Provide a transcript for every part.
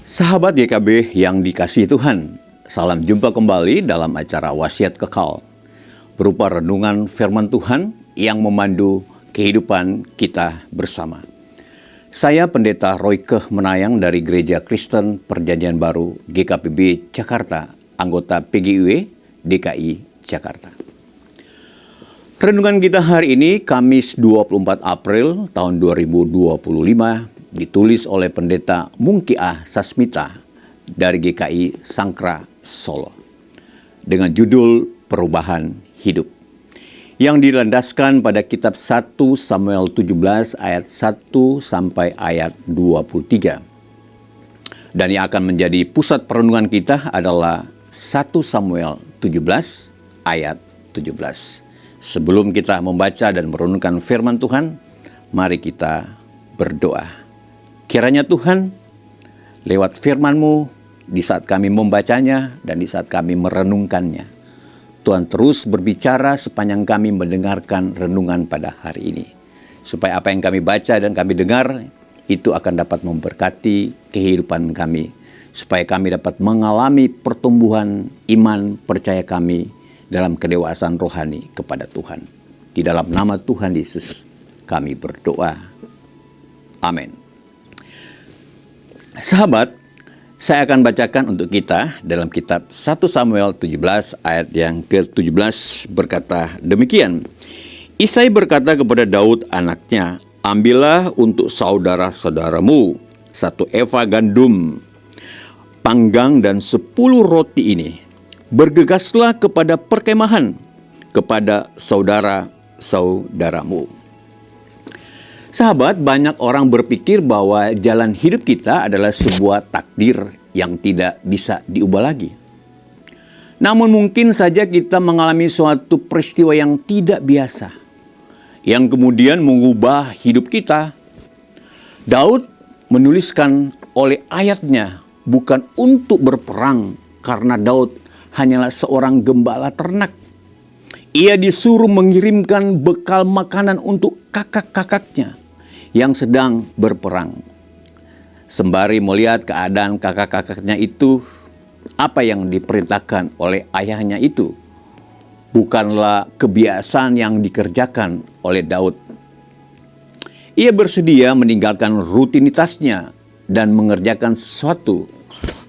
Sahabat GKB yang dikasihi Tuhan, salam jumpa kembali dalam acara Wasiat Kekal, berupa renungan firman Tuhan yang memandu kehidupan kita bersama. Saya Pendeta Royke Menayang dari Gereja Kristen Perjanjian Baru GKPB Jakarta, anggota PGIW DKI Jakarta. Renungan kita hari ini Kamis 24 April tahun 2025 ditulis oleh Pendeta Mungkiah Sasmita dari GKI Sangkra Solo dengan judul Perubahan Hidup yang dilandaskan pada kitab 1 Samuel 17 ayat 1 sampai ayat 23. Dan yang akan menjadi pusat perenungan kita adalah 1 Samuel 17 ayat 17. Sebelum kita membaca dan merenungkan firman Tuhan, mari kita berdoa. Kiranya Tuhan, lewat firman-Mu, di saat kami membacanya dan di saat kami merenungkannya, Tuhan terus berbicara sepanjang kami mendengarkan renungan pada hari ini. Supaya apa yang kami baca dan kami dengar, itu akan dapat memberkati kehidupan kami. Supaya kami dapat mengalami pertumbuhan iman percaya kami dalam kedewasaan rohani kepada Tuhan. Di dalam nama Tuhan Yesus, kami berdoa. Amin. Sahabat, saya akan bacakan untuk kita dalam kitab 1 Samuel 17 ayat yang ke-17 berkata demikian. Isai berkata kepada Daud anaknya, ambillah untuk saudara-saudaramu 1 eva gandum panggang dan 10 roti ini. Bergegaslah kepada perkemahan kepada saudara-saudaramu. Sahabat, banyak orang berpikir bahwa jalan hidup kita adalah sebuah takdir yang tidak bisa diubah lagi. Namun mungkin saja kita mengalami suatu peristiwa yang tidak biasa, yang kemudian mengubah hidup kita. Daud menuliskan oleh ayatnya bukan untuk berperang karena Daud hanyalah seorang gembala ternak. Ia disuruh mengirimkan bekal makanan untuk kakak-kakaknya yang sedang berperang. Sembari melihat keadaan kakak-kakaknya itu, apa yang diperintahkan oleh ayahnya itu bukanlah kebiasaan yang dikerjakan oleh Daud. Ia bersedia meninggalkan rutinitasnya dan mengerjakan sesuatu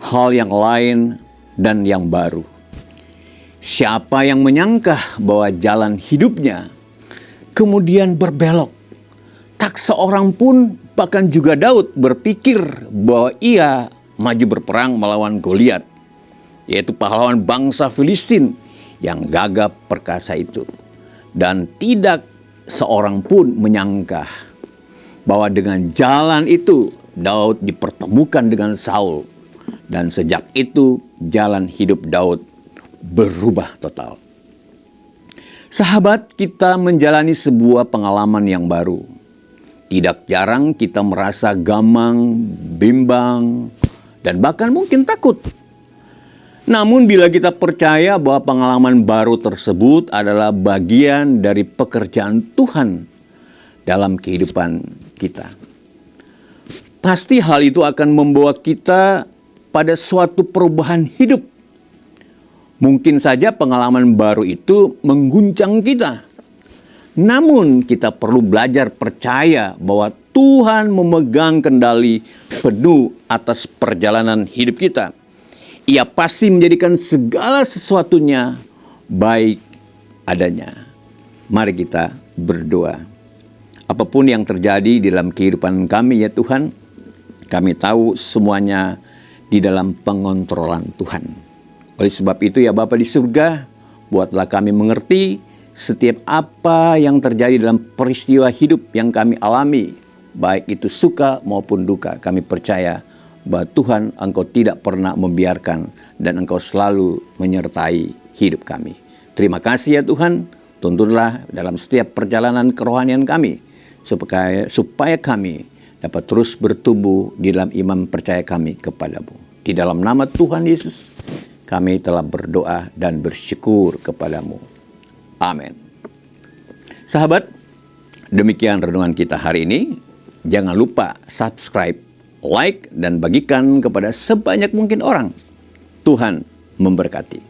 hal yang lain dan yang baru. Siapa yang menyangka bahwa jalan hidupnya kemudian berbelok? Tak seorang pun, bahkan juga Daud berpikir bahwa ia maju berperang melawan Goliat, yaitu pahlawan bangsa Filistin yang gagah perkasa itu. Dan tidak seorang pun menyangka bahwa dengan jalan itu Daud dipertemukan dengan Saul. Dan sejak itu jalan hidup Daud berubah total. Sahabat, kita menjalani sebuah pengalaman yang baru. Tidak jarang kita merasa gamang, bimbang, dan bahkan mungkin takut. Namun bila kita percaya bahwa pengalaman baru tersebut adalah bagian dari pekerjaan Tuhan dalam kehidupan kita, pasti hal itu akan membawa kita pada suatu perubahan hidup. Mungkin saja pengalaman baru itu mengguncang kita. Namun kita perlu belajar percaya bahwa Tuhan memegang kendali penuh atas perjalanan hidup kita. Ia pasti menjadikan segala sesuatunya baik adanya. Mari kita berdoa. Apapun yang terjadi dalam kehidupan kami ya Tuhan, kami tahu semuanya di dalam pengontrolan Tuhan. Oleh sebab itu ya Bapa di surga, buatlah kami mengerti setiap apa yang terjadi dalam peristiwa hidup yang kami alami, baik itu suka maupun duka. Kami percaya bahwa Tuhan, Engkau tidak pernah membiarkan dan Engkau selalu menyertai hidup kami. Terima kasih ya Tuhan, tuntunlah dalam setiap perjalanan kerohanian kami, supaya kami dapat terus bertumbuh di dalam iman percaya kami kepadamu. Di dalam nama Tuhan Yesus, kami telah berdoa dan bersyukur kepadamu. Amin. Sahabat, demikian renungan kita hari ini. Jangan lupa subscribe like dan bagikan kepada sebanyak mungkin orang. Tuhan memberkati.